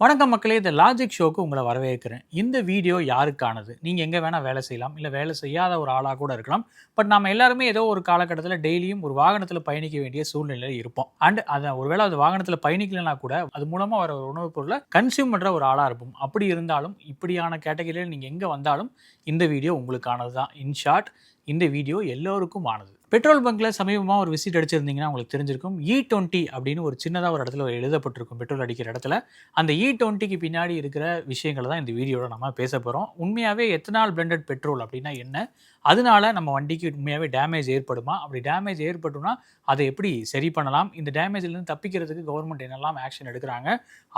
வணக்கம் மக்களே, இந்த லாஜிக் ஷோக்கு உங்களை வரவேற்கிறேன். இந்த வீடியோ யாருக்கானது? நீங்கள் எங்கே வேணால் வேலை செய்யலாம், இல்லை வேலை செய்யாத ஒரு ஆளாக கூட இருக்கலாம். பட் நம்ம எல்லாருமே ஏதோ ஒரு காலகட்டத்தில் டெய்லியும் ஒரு வாகனத்தில் பயணிக்க வேண்டிய சூழ்நிலையில் இருப்போம். அண்ட் அதை ஒருவேளை அது வாகனத்தில் பயணிக்கலைன்னா கூட அது மூலமாக வர ஒரு உணவுப் பொருளை கன்சியூம் பண்ணுற ஒரு ஆளாக இருப்போம். அப்படி இருந்தாலும் இப்படியான கேட்டகரியில் நீங்கள் எங்கே வந்தாலும் இந்த வீடியோ உங்களுக்கானது தான். இன் ஷார்ட், இந்த வீடியோ எல்லோருக்கும் ஆனது. பெட்ரோல் பங்க்கில் சமீபமாக ஒரு விசிட் அடிச்சிருந்தீங்கன்னா உங்களுக்கு தெரிஞ்சிருக்கும். E20 அப்படின்னு ஒரு சின்னதாக ஒரு இடத்துல எழுதப்பட்டிருக்கும் பெட்ரோல் அடிக்கிற இடத்துல. அந்த E20க்கு பின்னாடி இருக்கிற விஷயங்களை தான் இந்த வீடியோவில் நம்ம பேச போகிறோம். உண்மையாகவே எத்தனால் பிளெண்டட் பெட்ரோல் அப்படின்னா என்ன? அதனால நம்ம வண்டிக்கு உண்மையாகவே டேமேஜ் ஏற்படுமா? அப்படி டேமேஜ் ஏற்பட்டுனா அதை எப்படி சரி பண்ணலாம்? இந்த டேமேஜ்லேருந்து தப்பிக்கிறதுக்கு கவர்மெண்ட் என்னெல்லாம் ஆக்ஷன் எடுக்கிறாங்க?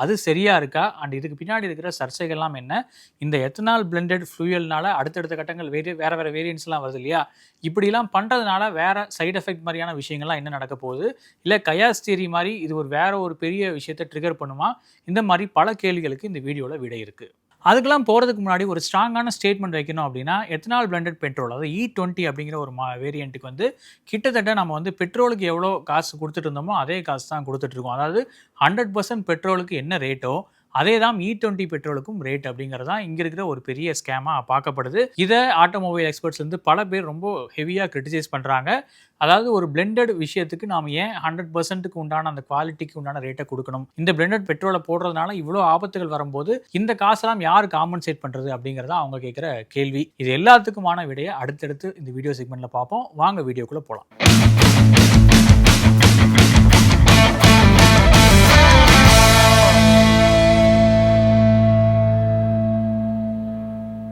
அது சரியாக இருக்கா? அண்ட் இதுக்கு பின்னாடி இருக்கிற சர்ச்சைகள்லாம் என்ன? இந்த எத்தனால் பிளெண்டட் ஃபியூயல்னால அடுத்தடுத்த கட்டங்கள் வேறு வேரியன்ட்ஸ்லாம் வருது இல்லையா? இப்படிலாம் பண்ணுறதுனால வேறு சைடு எஃபெக்ட் மாதிரியான விஷயங்கள்லாம் என்ன நடக்க போகுது? இல்லை கயாஸ் தியரி மாதிரி இது வேறு ஒரு பெரிய விஷயத்தை ட்ரிகர் பண்ணுமா? இந்த மாதிரி பல கேள்விகளுக்கு இந்த வீடியோவில் விடை இருக்குது. அதுக்கெல்லாம் போகிறதுக்கு முன்னாடி ஒரு ஸ்ட்ராங்கான ஸ்டேட்மெண்ட் வைக்கணும் அப்படின்னா, எத்தனால் பிளெண்டட் பெட்ரோல் அதாவது E20 அப்படிங்கிற ஒரு வேரியண்ட்டுக்கு கிட்டத்தட்ட நம்ம பெட்ரோலுக்கு எவ்வளோ காசு கொடுத்துட்டு இருந்தோமோ அதே காசு தான் கொடுத்துட்ருக்கோம். அதாவது 100% பெட்ரோலுக்கு என்ன ரேட்டோ அதே தான் E20 பெட்ரோலுக்கும் ரேட் அப்படிங்கிறது தான் இங்கே இருக்கிற ஒரு பெரிய ஸ்கேமாக பார்க்கப்படுது. இதை ஆட்டோமொபைல் எக்ஸ்பர்ட்ஸ் பல பேர் ரொம்ப ஹெவியாக கிரிட்டிசைஸ் பண்ணுறாங்க. அதாவது ஒரு பிளெண்டட் விஷயத்துக்கு நாம் ஏன் 100%க்கு உண்டான அந்த குவாலிட்டிக்கு உண்டான ரேட்டை கொடுக்கணும்? இந்த பிளெண்டட் பெட்ரோலை போடுறதுனால இவ்வளோ ஆபத்துகள் வரும்போது இந்த காசெல்லாம் யார் காம்பன்சேட் பண்ணுறது அப்படிங்கிறத அவங்க கேட்குற கேள்வி. இது எல்லாத்துக்குமான விடையை அடுத்தடுத்து இந்த வீடியோ செக்மெண்ட்டில் பார்ப்போம். வாங்க வீடியோக்குள்ளே போகலாம்.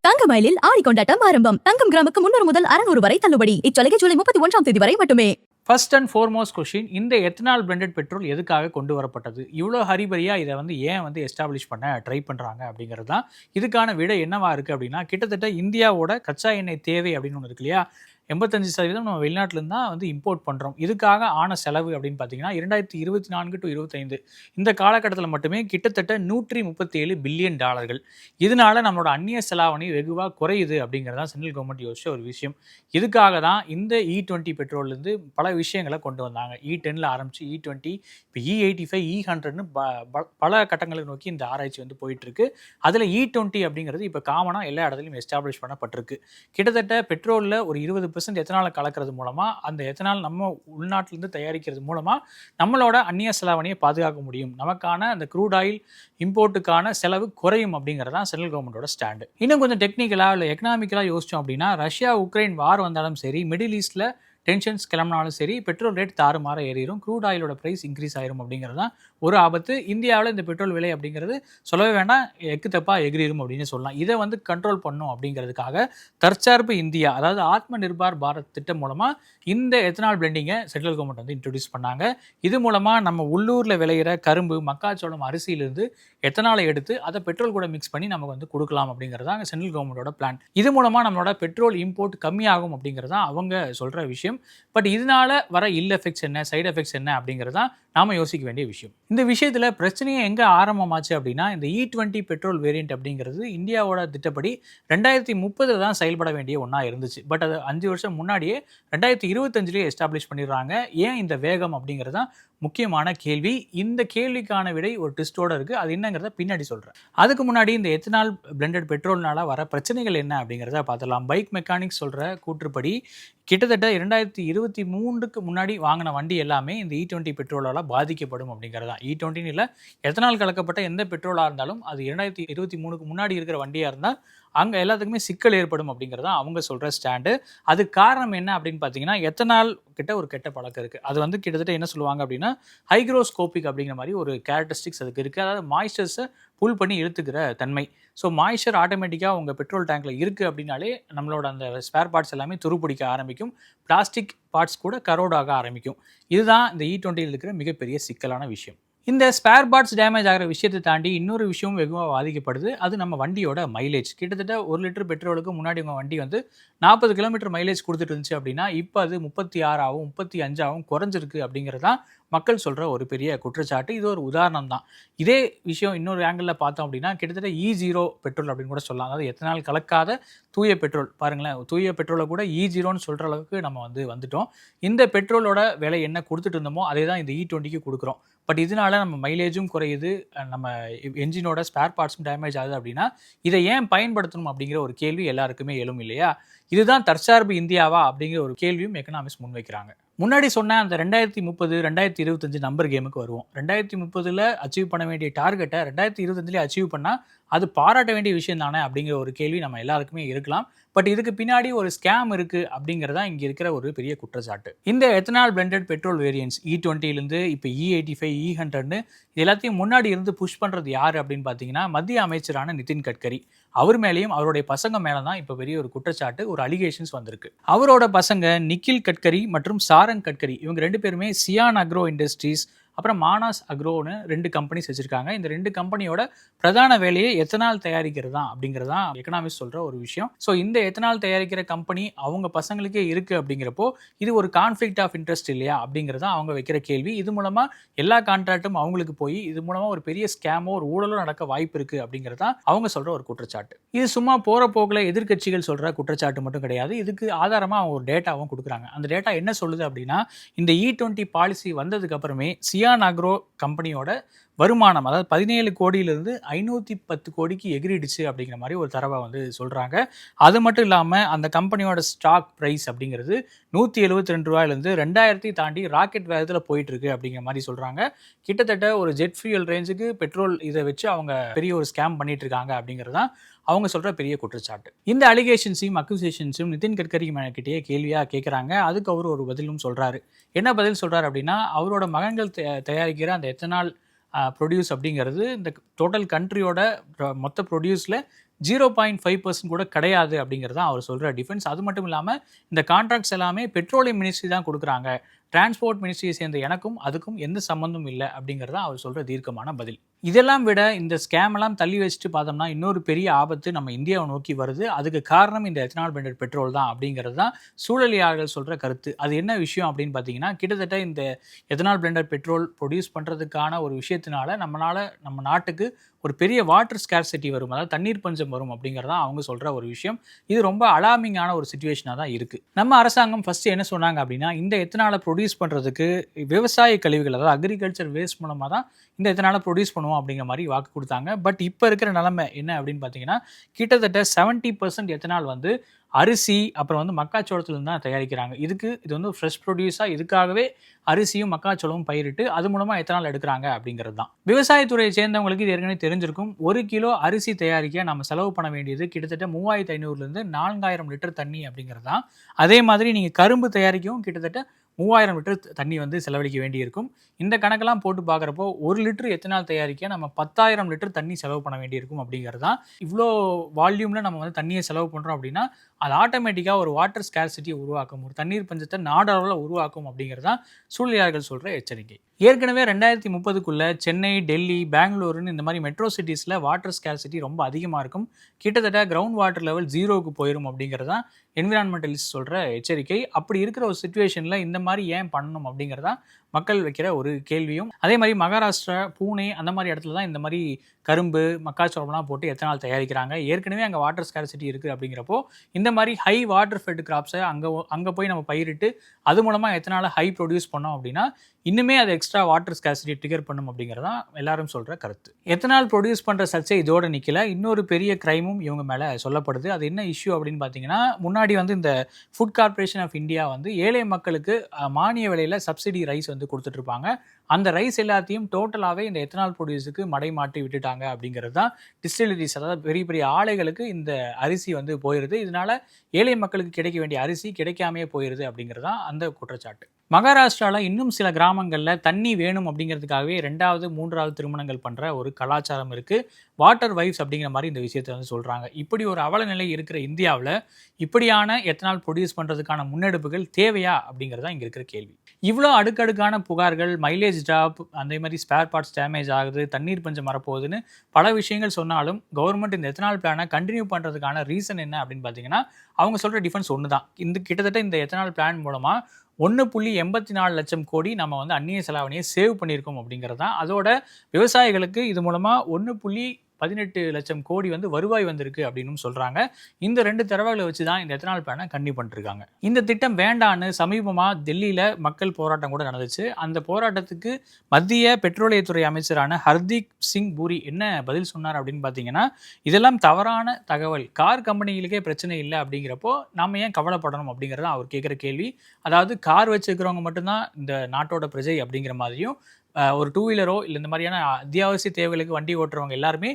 தங்கமயிலில் ஆடி கொண்டாட்டம் ஆரம்பம். தங்கம் கிராமுக்கு 300 முதல் 600 வரை தள்ளுபடி. இச்சலுகை ஜூலை 31ஆம் தேதி வரை மட்டுமே. ஃபர்ஸ்ட் அண்ட் ஃபோர்மோஸ்ட் கொஸ்டின், இந்த எத்தனால் பிளெண்டட் பெட்ரோல் எதுக்காக கொண்டு வரப்பட்டது? இவ்வளோ ஹரிபரியாக இதை ஏன் எஸ்டாப்ளிஷ் பண்ண ட்ரை பண்ணுறாங்க அப்படிங்கிறது தான். இதுக்கான விடை என்னவா இருக்குது அப்படின்னா, கிட்டத்தட்ட இந்தியாவோட கச்சா எண்ணெய் தேவை அப்படின்னு ஒன்று இருக்கு இல்லையா? 85% நம்ம வெளிநாட்டிலேருந்து தான் இம்போர்ட் பண்ணுறோம். இதுக்காக ஆன செலவு அப்படின்னு பார்த்தீங்கன்னா 2024 to 25 இந்த காலகட்டத்தில் மட்டுமே கிட்டத்தட்ட $137 பில்லியன். இதனால நம்மளோட அந்நிய செலாவணி வெகுவாக குறையுது அப்படிங்கிறதான் சென்ட்ரல் கவர்மெண்ட் யோசிச்ச ஒரு விஷயம். இதுக்காக தான் இந்த E20 பெட்ரோல்லேருந்து பல விஷயங்களை கொண்டு வந்தாங்க. E10ல் ஆரம்பித்து E20, இப்போ E85, E100ன்னு பல கட்டங்களை நோக்கி இந்த ஆராய்ச்சி போயிட்டுருக்கு. அதில் E20 அப்படிங்கிறது இப்போ காமனாக எல்லா இடத்துலையும் எஸ்டாப்ளிஷ் பண்ணப்பட்டிருக்கு. கிட்டத்தட்ட பெட்ரோலில் ஒரு 20% எத்தனாலை கலக்கிறது மூலமாக அந்த எத்தனால் நம்ம உள்நாட்டிலிருந்து தயாரிக்கிறது மூலமாக நம்மளோட அந்நிய செலாவணியை பாதுகாக்க முடியும். நமக்கான அந்த க்ரூட் ஆயில் இம்போர்ட்டுக்கான செலவு குறையும் அப்படிங்கிறது தான் சென்ட்ரல் கவர்மெண்டோட ஸ்டாண்டு. இன்னும் கொஞ்சம் டெக்னிக்கலாக இல்லை எக்கனாமிக்கலாக யோசித்தோம் அப்படின்னா, ரஷ்யா உக்ரைன் வார் வந்தாலும் சரி, மிடில் ஈஸ்டில் டென்ஷன்ஸ் கிளம்பினாலும் சரி, பெட்ரோல் ரேட் தாறுமாற ஏறிடும், க்ரூட் ஆயிலோட ப்ரைஸ் இன்க்ரீஸ் ஆயிரும் அப்படிங்கிறது தான் ஒரு ஆபத்து. இந்தியாவில் இந்த பெட்ரோல் விலை அப்படிங்கிறது சொல்லவே வேண்டாம், எக்கு தப்பாக எகிரிடும் அப்படின்னு சொல்லலாம். இதை கண்ட்ரோல் பண்ணும் அப்படிங்கிறதுக்காக தற்சார்பு இந்தியா, அதாவது ஆத்ம நிர்பார் பாரத் திட்டம் மூலமாக இந்த எத்தனால் பிளெண்டிங்கை சென்ட்ரல் கவர்மெண்ட் இன்ட்ரடியூஸ் பண்ணாங்க. இது மூலமாக நம்ம உள்ளூரில் விளையிற கரும்பு, மக்காச்சோளம், அரிசியிலிருந்து எத்தனாலை எடுத்து அதை பெட்ரோல் கூட மிக்ஸ் பண்ணி நமக்கு கொடுக்கலாம் அப்படிங்கிறது தான் சென்ட்ரல் கவர்மெண்டோட பிளான். இது மூலமாக நம்மளோட பெட்ரோல் இம்போர்ட் கம்மியாகும் அப்படிங்கிறது தான் அவங்க சொல்கிற விஷயம். பட் இதனால வர இல் எஃபெக்ட்ஸ் என்ன, சைடு எஃபெக்ட்ஸ் என்ன அப்படிங்கிறது தான் நாம யோசிக்க வேண்டிய விஷயம். இந்த விஷயத்தில் பிரச்சனையே எங்கே ஆரம்பமாச்சு அப்படின்னா, இந்த E20 பெட்ரோல் வேரியண்ட் அப்படிங்கிறது இந்தியாவோட திட்டப்படி 2030 தான் செயல்பட வேண்டிய ஒன்றா இருந்துச்சு. பட் அது 5 வருஷம் முன்னாடியே 2025 எஸ்டாப்ளிஷ் பண்ணிடுறாங்க. ஏன் இந்த வேகம் அப்படிங்கிறது தான் முக்கியமான கேள்வி. இந்த கேள்விக்கான விடை ஒரு ட்விஸ்டோடு இருக்குது. அது என்னங்கிறத பின்னாடி சொல்கிறேன். அதுக்கு முன்னாடி இந்த எத்தனால் பிளெண்டட் பெட்ரோல்னால வர பிரச்சனைகள் என்ன அப்படிங்கிறத பார்த்துடலாம். பைக் மெக்கானிக்ஸ் சொல்கிற கூற்றுப்படி கிட்டத்தட்ட 2023க்கு முன்னாடி வாங்கின வண்டி எல்லாமே இந்த E20 பெட்ரோலால் பாதிக்கப்படும் அப்படிங்கிறது தான். E20 இல்லை, எத்தனால் கலக்கப்பட்ட எந்த பெட்ரோலாக இருந்தாலும் அது 2023க்கு முன்னாடி இருக்கிற வண்டியாக இருந்தால் அங்கே எல்லாத்துக்குமே சிக்கல் ஏற்படும் அப்படிங்கிறது தான் அவங்க சொல்கிற ஸ்டாண்டு. அதுக்கு காரணம் என்ன அப்படின்னு பார்த்தீங்கன்னா, எத்தனால் கிட்ட ஒரு கெட்ட பழக்கம் இருக்குது. அது கிட்டத்தட்ட என்ன சொல்லுவாங்க அப்படின்னா, ஹைக்ரோஸ்கோபிக் அப்படிங்கிற மாதிரி ஒரு கேரக்டரிஸ்டிக்ஸ் அதுக்கு இருக்குது. அதாவது மாய்ஸ்சர்ஸை புல் பண்ணி இழுத்துக்கிற தன்மை. ஸோ மாய்ஸ்சர் ஆட்டோமேட்டிக்காக உங்கள் பெட்ரோல் டேங்கில் இருக்குது அப்படின்னாலே நம்மளோட அந்த ஸ்பேர் பார்ட்ஸ் எல்லாமே துருப்பிடிக்க ஆரம்பிக்கும், பிளாஸ்டிக் பார்ட்ஸ் கூட கரோடாக ஆரம்பிக்கும். இதுதான் இந்த E20 இருக்கிற மிகப்பெரிய சிக்கலான விஷயம். இந்த ஸ்பேர் பார்ட்ஸ் டேமேஜ் ஆகிற விஷயத்தை தாண்டி இன்னொரு விஷயமும் வெகுவாக பாதிக்கப்படுது. அது நம்ம வண்டியோட மைலேஜ். கிட்டத்தட்ட 1 லிட்டர் பெட்ரோலுக்கு முன்னாடி உங்கள் வண்டி 40 கிலோமீட்டர் மைலேஜ் கொடுத்துட்டு இருந்துச்சு அப்படின்னா இப்போ அது 36ஆகவும் 35ஆகவும் குறைஞ்சிருக்கு அப்படிங்கிறது தான் மக்கள் சொல்கிற ஒரு பெரிய குற்றச்சாட்டு. இது ஒரு உதாரணம் தான். இதே விஷயம் இன்னொரு ஆங்கிளில் பார்த்தோம் அப்படின்னா, கிட்டத்தட்ட E0 பெட்ரோல் அப்படின்னு கூட சொல்லலாம். அதாவது எத்தனால் கலக்காத தூய பெட்ரோல் பாருங்களேன், தூய பெட்ரோலை கூட E0ன்னு சொல்கிற அளவுக்கு நம்ம வந்துட்டோம். இந்த பெட்ரோலோட விலை என்ன கொடுத்துட்டு இருந்தோமோ அதே தான் இந்த E20க்கு கொடுக்குறோம். பட் இதனால நம்ம மைலேஜும் குறையுது, நம்ம என்ஜினோட ஸ்பேர் பார்ட்ஸும் டேமேஜ் ஆகுது அப்படின்னா இதை ஏன் பயன்படுத்தணும் அப்படிங்கிற ஒரு கேள்வி எல்லாருக்குமே எழும் இல்லையா? இதுதான் தற்சார்பு இந்தியாவா அப்படிங்கிற ஒரு கேள்வியும் எக்கனாமிஸ்ட் முன்வைக்கிறாங்க. முன்னாடி சொன்ன அந்த 2030 2025 நம்பர் கேமுக்கு வருவோம். 2030ல் அச்சீவ் பண்ண வேண்டிய டார்கெட்டை 2025லேயே அச்சீவ் பண்ணால் அது பாராட்ட வேண்டிய விஷயம் தானே அப்படிங்கிற ஒரு கேள்வி நம்ம எல்லாருக்குமே இருக்கலாம். பட் இதுக்கு பின்னாடி ஒரு ஸ்கேம் இருக்குது அப்படிங்கிறதா இங்கே இருக்கிற ஒரு பெரிய குற்றச்சாட்டு. இந்த எத்தனால் பிளெண்டட் பெட்ரோல் வேரியன்ஸ் E20லேருந்து இப்போ E85 E100ன்னு இது எல்லாத்தையும் முன்னாடி இருந்து புஷ் பண்ணுறது யார் அப்படின்னு பார்த்தீங்கன்னா மத்திய அமைச்சரான நிதின் கட்கரி. அவர் மேலேயும் அவருடைய பசங்க மேலே தான் இப்போ பெரிய ஒரு குற்றச்சாட்டு, ஒரு அலிகேஷன்ஸ் வந்திருக்கு. அவரோட பசங்க நிக்கில் கட்கரி மற்றும் சாரங் கட்கரி இவங்க 2 பேருமே சியான் அக்ரோ இண்டஸ்ட்ரீஸ் அப்புறம் மானாஸ் அக்ரோன்னு 2 கம்பெனிஸ் வச்சுருக்காங்க. இந்த 2 கம்பெனியோட பிரதான வேலையை எத்தனால் தயாரிக்கிறது தான் அப்படிங்கிறது தான் எக்கனாமிஸ்ட் சொல்கிற ஒரு விஷயம். ஸோ இந்த எத்தனால் தயாரிக்கிற கம்பெனி அவங்க பசங்களுக்கே இருக்குது அப்படிங்கிறப்போ இது ஒரு கான்ஃப்ளிக்ட் ஆஃப் இன்ட்ரெஸ்ட் இல்லையா அப்படிங்கிறது தான் அவங்க வைக்கிற கேள்வி. இது மூலமாக எல்லா கான்ட்ராக்டும் அவங்களுக்கு போய் இது மூலமாக ஒரு பெரிய ஸ்கேமோ ஒரு ஊழலோ நடக்க வாய்ப்பு இருக்குது அப்படிங்கிறது தான் அவங்க சொல்கிற ஒரு குற்றச்சாட்டு. இது சும்மா போகிற போக்கில் எதிர்க்கட்சிகள் சொல்கிற குற்றச்சாட்டு மட்டும் கிடையாது, இதுக்கு ஆதாரமாக அவங்க ஒரு டேட்டாவும் கொடுக்குறாங்க. அந்த டேட்டா என்ன சொல்லுது அப்படின்னா இந்த E20 பாலிசி வந்ததுக்கு அப்புறமே சியான் அக்ரோ கம்பெனியோட வருமானம் அதாவது 17 கோடியிலிருந்து 510 கோடிக்கு எகிரிடுச்சு அப்படிங்கிற மாதிரி ஒரு தரவை சொல்கிறாங்க. அது மட்டும் இல்லாமல் அந்த கம்பெனியோட ஸ்டாக் ப்ரைஸ் அப்படிங்கிறது 172 ரூபாயிலேருந்து 2000 தாண்டி ராக்கெட் வேகத்தில் போயிட்டுருக்கு அப்படிங்கிற மாதிரி சொல்கிறாங்க. கிட்டத்தட்ட ஒரு ஜெட் ஃபியூயல் ரேஞ்சுக்கு பெட்ரோல் இதை வச்சு அவங்க பெரிய ஒரு ஸ்கேம் பண்ணிட்டு இருக்காங்க அப்படிங்கிறது தான் அவங்க சொல்கிற பெரிய குற்றச்சாட்டு. இந்த அலிகேஷன்ஸையும் அக்யூசேஷன்ஸையும் நிதின் கட்கரி கிட்டேயே கேள்வியாக கேட்குறாங்க. அதுக்கு அவர் ஒரு பதிலும் சொல்கிறாரு. என்ன பதில் சொல்கிறார் அப்படின்னா அவரோட மகன்கள் தயாரிக்கிற அந்த எத்தனால் ப்ரொடியூஸ் அப்படிங்கிறது இந்த டோட்டல் கண்ட்ரியோட மொத்த ப்ரொடியூஸில் 0.5% கூட கிடையாது அப்படிங்கிறது தான் அவர் சொல்கிற டிஃபென்ஸ். அது மட்டும் இல்லாமல் இந்த கான்ட்ராக்ட்ஸ் எல்லாமே பெட்ரோலியம் மினிஸ்ட்ரி தான் கொடுக்குறாங்க, டிரான்ஸ்போர்ட் மினிஸ்ட்ரியை சேர்ந்த எனக்கும் அதுக்கும் எந்த சம்மந்தமும் இல்லை அப்படிங்கிறது தான் அவர் சொல்கிற தீர்க்கமான பதில். இதெல்லாம் விட இந்த ஸ்கேமெல்லாம் தள்ளி வச்சுட்டு பார்த்தோம்னா இன்னொரு பெரிய ஆபத்து நம்ம இந்தியாவை நோக்கி வருது. அதுக்கு காரணம் இந்த எத்தனால் பிளெண்டட் பெட்ரோல் தான் அப்படிங்கிறது தான் சூழலியாளர்கள் சொல்கிற கருத்து. அது என்ன விஷயம் அப்படின்னு பார்த்தீங்கன்னா கிட்டத்தட்ட இந்த எத்தனால் பிளெண்டட் பெட்ரோல் ப்ரொடியூஸ் பண்ணுறதுக்கான ஒரு விஷயத்தினால நம்ம நாட்டுக்கு ஒரு பெரிய வாட்டர் ஸ்கேர்சிட்டி வரும், அதாவது தண்ணீர் பஞ்சம் வரும் அப்படிங்கிறதான் அவங்க சொல்கிற ஒரு விஷயம். இது ரொம்ப அலார்மிங்கான ஒரு சிச்சுவேஷனாக தான் இருக்குது. நம்ம அரசாங்கம் ஃபஸ்ட்டு என்ன சொன்னாங்க அப்படின்னா இந்த எத்தனாலை ப்ரொடியூஸ் பண்ணுறதுக்கு விவசாய கழிவுகள் அதாவது அக்ரிகல்ச்சர் வேஸ்ட் மூலமாக தான் இந்த எத்தனாலை ப்ரொடியூஸ் பண்ணுவோம் அப்படிங்கிற மாதிரி வாக்கு கொடுத்தாங்க. பட் இப்போ இருக்கிற நிலைமை என்ன அப்படின்னு பார்த்தீங்கன்னா கிட்டத்தட்ட 70% எத்தனால் அரிசி அப்புறம் மக்காச்சோளத்துலேருந்து தான் தயாரிக்கிறாங்க. இது ஃப்ரெஷ் ப்ரொடியூஸாக இதுக்காகவே அரிசியும் மக்காச்சோளமும் பயிரிட்டு அது மூலமாக எத்தனால் எடுக்கிறாங்க அப்படிங்கிறது தான். விவசாயத்துறையை சேர்ந்தவங்களுக்கு இது ஏற்கனவே தெரிஞ்சிருக்கும். 1 கிலோ அரிசி தயாரிக்க நம்ம செலவு பண்ண வேண்டியது கிட்டத்தட்ட 3500லேருந்து 4000 லிட்டர் தண்ணி அப்படிங்கிறது தான். அதே மாதிரி நீங்கள் கரும்பு தயாரிக்கவும் கிட்டத்தட்ட 3000 லிட்டர் தண்ணி செலவழிக்க வேண்டியிருக்கும். இந்த கணக்கெல்லாம் போட்டு பார்க்குறப்போ 1 லிட்டர் எத்தனால் தயாரிக்க நம்ம 10,000 லிட்டர் தண்ணி செலவு பண்ண வேண்டியிருக்கும் அப்படிங்கிறது தான். இவ்வளோ வால்யூமில் நம்ம தண்ணியை செலவு பண்ணுறோம் அப்படின்னா அது ஆட்டோமேட்டிக்காக ஒரு வாட்டர் ஸ்கேர்சிட்டியை உருவாக்கும், ஒரு தண்ணீர் பஞ்சத்தை நாடளவில் உருவாக்கும் அப்படிங்கிறது தான் சூழலியாளர்கள் சொல்கிற எச்சரிக்கை. ஏற்கனவே 2030க்குள்ளே சென்னை, டெல்லி, பெங்களூருன்னு இந்த மாதிரி மெட்ரோ சிட்டிஸில் வாட்டர் ஸ்கேர்சிட்டி ரொம்ப அதிகமாக இருக்கும். கிட்டத்தட்ட கிரவுண்ட் வாட்டர் லெவல் 0க்கு போயிடும் அப்படிங்கிறது தான் என்விரான்மெண்டலிஸ்ட் சொல்கிற எச்சரிக்கை. அப்படி இருக்கிற ஒரு சிச்சுவேஷனில் இந்த மாதிரி ஏன் பண்ணணும் அப்படிங்கிறதா மக்கள் வைக்கிற ஒரு கேள்வியும். அதே மாதிரி மகாராஷ்டிரா, பூனே அந்த மாதிரி இடத்துல தான் இந்த மாதிரி கரும்பு, மக்காச்சோளம்லாம் போட்டு எத்தனால் தயாரிக்கிறாங்க. ஏற்கனவே அங்கே வாட்டர் ஸ்கேர்சிட்டி இருக்குது அப்படிங்கிறப்போ இந்த மாதிரி ஹை வாட்டர் ஃபெட் கிராப்ஸை அங்கே போய் நம்ம பயிரிட்டு அது மூலமாக எத்தனால் ஹை ப்ரொடியூஸ் பண்ணோம் அப்படின்னா இன்னுமே அது எக்ஸ்ட்ரா வாட்டர் ஸ்கேர்சிட்டி ட்ரிகர் பண்ணும் அப்படிங்கிறது தான் எல்லாரும் சொல்கிற கருத்து. எத்தனால் ப்ரொடியூஸ் பண்ணுற சர்ச்சை இதோட நிற்கல, இன்னொரு பெரிய கிரைமும் இவங்க மேலே சொல்லப்படுது. அது என்ன இஷ்யூ அப்படின்னு பார்த்தீங்கன்னா முன்னாடி இந்த ஃபுட் கார்ப்பரேஷன் ஆஃப் இந்தியா ஏழை மக்களுக்கு மானிய விலையில் சப்சிடி ரைஸ் கொடுத்துட்ருப்பாங்க. அந்த ரைஸ் எல்லாத்தையும் டோட்டலாகவே இந்த எத்தனால் ப்ரொடியூஸுக்கு மடை மாற்றி விட்டுட்டாங்க அப்படிங்கிறது தான். டிஸ்டிலரிஸ் அதாவது பெரிய பெரிய ஆலைகளுக்கு இந்த அரிசி போயிடுது. இதனால ஏழை மக்களுக்கு கிடைக்க வேண்டிய அரிசி கிடைக்காமையே போயிடுது அப்படிங்கிறது தான் அந்த குற்றச்சாட்டு. மகாராஷ்டிராவில் இன்னும் சில கிராமங்களில் தண்ணி வேணும் அப்படிங்கிறதுக்காகவே 2வது 3வது திருமணங்கள் பண்ணுற ஒரு கலாச்சாரம் இருக்குது. வாட்டர் வைஃப்ஸ் அப்படிங்கிற மாதிரி இந்த விஷயத்தை சொல்கிறாங்க. இப்படி ஒரு அவல நிலை இருக்கிற இந்தியாவில் இப்படியான எத்தனால் ப்ரொடியூஸ் பண்ணுறதுக்கான முன்னெடுப்புகள் தேவையா அப்படிங்கிறது தான் இங்கே இருக்கிற கேள்வி. இவ்வளோ அடுக்கடுக்கான புகார்கள், மைலேஜ் ட்ராப், அந்த மாதிரி ஸ்பேர் பார்ட்ஸ் டேமேஜ் ஆகுது, தண்ணீர் பஞ்சம் வரப்போகுதுன்னு பல விஷயங்கள் சொன்னாலும் கவர்மெண்ட் இந்த எத்தனால் பிளானை கண்டினியூ பண்ணுறதுக்கான ரீசன் என்ன அப்படின்னு பார்த்தீங்கன்னா அவங்க சொல்கிற டிஃபென்ஸ் ஒன்று தான். கிட்டத்தட்ட இந்த எத்தனால் பிளான் மூலமாக 1.84 லட்சம் கோடி நம்ம அந்நிய செலாவணியை சேவ் பண்ணியிருக்கோம் அப்படிங்கிறது தான். அதோட விவசாயிகளுக்கு இது மூலமாக 1 18 லட்சம் கோடி வந்து வருவாய் வந்திருக்கு அப்படின்னு சொல்றாங்க. இந்த 2 தரவுகளை வச்சு தான் இந்த எத்தனால் பிளானை கன்டினியூ பண்ணிருக்காங்க. இந்த திட்டம் வேண்டான்னு சமீபமா டெல்லியில மக்கள் போராட்டம் கூட நடந்துச்சு. அந்த போராட்டத்துக்கு மத்திய பெட்ரோலியத்துறை அமைச்சரான ஹர்தீப் சிங் பூரி என்ன பதில் சொன்னார் அப்படின்னு பார்த்தீங்கன்னா, இதெல்லாம் தவறான தகவல். கார் கம்பெனிகளுக்கே பிரச்சனை இல்லை அப்படிங்கிறப்போ நாம ஏன் கவலைப்படணும் அப்படிங்கிறது அவர் கேட்குற கேள்வி. அதாவது கார் வச்சுக்கிறவங்க மட்டும்தான் இந்த நாட்டோட பிரஜை அப்படிங்கிற மாதிரியும், ஒரு டூ வீலரோ இல்லை இந்த மாதிரியான அத்தியாவசிய தேவைகளுக்கு வண்டி ஓட்டுறவங்க எல்லாருமே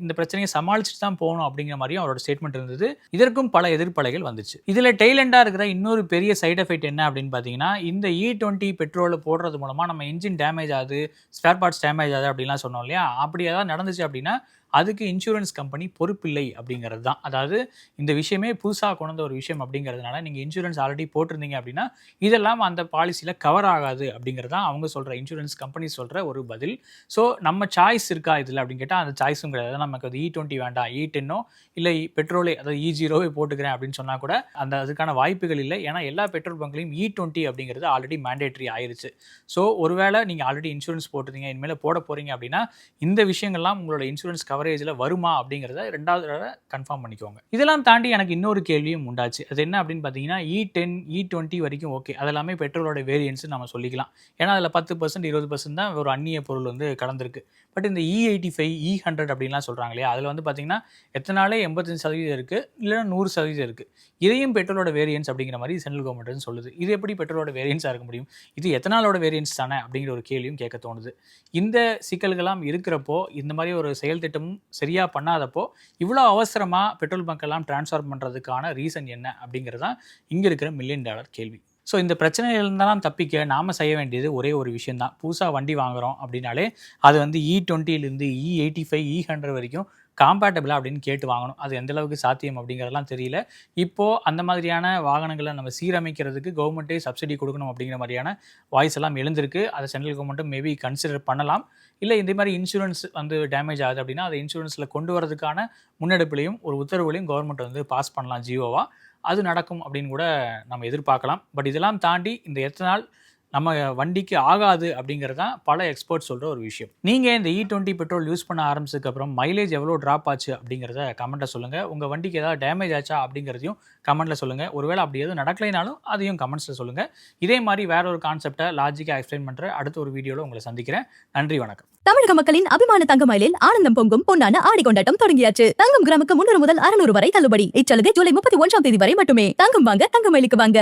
இந்த பிரச்சனையை சமாளிச்சுட்டு தான் போகணும் அப்படிங்கிற மாதிரியும் அவரோட ஸ்டேட்மெண்ட் இருந்தது. இதற்கும் பல எதிர்ப்பலைகள் வந்துச்சு. இதில் டெய்லெண்டாக இருக்கிற இன்னொரு பெரிய சைட் எஃபெக்ட் என்ன அப்படின்னு பார்த்தீங்கன்னா, இந்த E20 பெட்ரோலை போடுறது மூலமாக நம்ம இன்ஜின் டேமேஜ் ஆகுது, ஸ்பேர் பார்ட்ஸ் டேமேஜ் ஆகுது அப்படின்லாம் சொன்னோம் இல்லையா? அப்படி ஏதாவது நடந்துச்சு அப்படின்னா அதுக்கு இன்சூரன்ஸ் கம்பெனி பொறுப்பில்லை அப்படிங்கிறது தான். அதாவது இந்த விஷயமே புதுசாக கொண்டு வந்த ஒரு விஷயம் அப்படிங்கிறதுனால நீங்கள் இன்சூரன்ஸ் ஆல்ரெடி போட்டிருந்தீங்க அப்படின்னா இதெல்லாம் அந்த பாலிசியில் கவர் ஆகாது அப்படிங்கிறது தான் அவங்க சொல்கிற, இன்சூரன்ஸ் கம்பெனி சொல்கிற ஒரு பதில். ஸோ நம்ம சாய்ஸ் இருக்கா இதில் அப்படின்னு கேட்டால் அந்த சாய்ஸும் கிடையாது. நமக்கு அது E20 வேண்டாம், E10ஓ இல்லை பெட்ரோலே அதாவது E0வே போட்டுக்கிறேன் அப்படின்னு சொன்னால் கூட அதுக்கான வாய்ப்புகள் இல்லை. ஏன்னா எல்லா பெட்ரோல் பங்க்லையும் E20 அப்படிங்கிறது ஆல்ரெடி மேண்டேட்ரி ஆயிருச்சு. ஸோ ஒருவேளை நீங்கள் ஆல்ரெடி இன்சூரன்ஸ் போட்டிருந்தீங்க, இனிமேல் போட போகிறீங்க அப்படின்னா இந்த விஷயங்கள்லாம் உங்களோட இன்சூரன்ஸ் கவரேஜில் வருமா அப்படிங்கிறத 2வது தடவை கன்ஃபார்ம் பண்ணிக்கோங்க. இதெல்லாம் தாண்டி எனக்கு இன்னொரு கேள்வியும் உண்டாச்சு. அது என்ன அப்படின்னு பார்த்தீங்கன்னா, E10 E20 வரைக்கும் ஓகே, அதெல்லாமே பெட்ரோலோட வேரியன்ஸ் நம்ம சொல்லிக்கலாம். ஏன்னா அதில் 10% 20% தான் ஒரு அந்நிய பொருள் வந்து கலந்துருக்கு. பட் இந்த E85 E100 அப்படின்லாம் சொல்கிறாங்க இல்லையா, அதில் வந்து பார்த்தீங்கன்னா எத்தனாலே 85% இருக்குது, இல்லைன்னா 100% இருக்குது. இதையும் பெட்ரோலோட வேரியன்ஸ் அப்படிங்கிற மாதிரி சென்ட்ரல் கவர்மெண்ட் சொல்லுது. இது எப்படி பெட்ரோலோட வேரியன்ஸாக இருக்க முடியும்? இது எத்தனாலோட வேரியன்ஸ் தானே அப்படிங்கிற ஒரு கேள்வியும் கேட்க தோணுது. இந்த சிக்கல்கள்லாம் இருக்கிறப்போ, இந்த மாதிரி ஒரு செயல் திட்டமும் சரியாக பண்ணாதப்போ இவ்வளோ அவசரமாக பெட்ரோல் பங்க்கெல்லாம் டிரான்ஸ்ஃபார்ம் பண்ணுறதுக்கான ரீசன் என்ன அப்படிங்கிறது தான் இங்கே இருக்கிற $1 மில்லியன் கேள்வி. ஸோ இந்த பிரச்சனையிலிருந்தெல்லாம் தப்பிக்க நாம் செய்ய வேண்டியது ஒரே ஒரு விஷயம் தான். புதுசாக வண்டி வாங்குகிறோம் அப்படின்னாலே அது வந்து E20லேருந்து E85 E100 வரைக்கும் காம்பேட்டபிளா அப்படின்னு கேட்டு வாங்கணும். அது எந்த அளவுக்கு சாத்தியம் அப்படிங்கிறதெல்லாம் தெரியல. இப்போது அந்த மாதிரியான வாகனங்களை நம்ம சீரமைக்கிறதுக்கு கவர்மெண்ட்டே சப்சிடி கொடுக்கணும் அப்படிங்கிற மாதிரியான வாய்ஸ் எல்லாம் எழுந்திருக்கு. அதை சென்ட்ரல் கவர்மெண்ட்டும் மேபி கன்சிடர் பண்ணலாம். இல்லை இந்த மாதிரி இன்சூரன்ஸ் வந்து டேமேஜ் ஆகுது அப்படின்னா அதை இன்சூரன்ஸில் கொண்டு வரதுக்கான முன்னெடுப்புலையும் ஒரு உத்தரவுலையும் கவர்மெண்ட் வந்து பாஸ் பண்ணலாம் ஜியோவா. அது நடக்கும் அப்படின்னு கூட நம்ம எதிர்பார்க்கலாம். பட் இதெல்லாம் தாண்டி இந்த எத்தனால் நம்ம வண்டிக்கு ஆகாது அப்படிங்கிறது தான் பல எக்ஸ்பர்ட்ஸ் சொல்கிற ஒரு விஷயம். நீங்கள் இந்த E20 பெட்ரோல் யூஸ் பண்ண ஆரம்பிச்சதுக்கப்புறம் மைலேஜ் எவ்வளோ ட்ராப் ஆச்சு அப்படிங்கிறத கமெண்ட்டில் சொல்லுங்கள். உங்கள் வண்டிக்கு ஏதாவது டேமேஜ் ஆச்சா அப்படிங்கிறதையும் கமெண்ட்டில் சொல்லுங்கள். ஒருவேளை அப்படி எதுவும் நடக்கலைனாலும் அதையும் கமெண்ட்ஸில் சொல்லுங்கள். இதே மாதிரி வேற ஒரு கான்செப்டை லாஜிக்காக எக்ஸ்பிளைன் பண்ணுற அடுத்த ஒரு வீடியோவில் உங்களை சந்திக்கிறேன். நன்றி, வணக்கம். தமிழக மக்களின் அபிமான தங்கமயிலில் ஆனந்தம் பொங்கும் பொன்னான ஆடி கொண்டாட்டம் தொடங்கியாச்சு. தங்கம் கிராமுக்கு 300 முதல் 600 வரை தள்ளுபடி. இச்சலுகை ஜூலை 31 வரை மட்டுமே. தங்கம் வாங்க தங்கமயிலுக்கு வாங்க.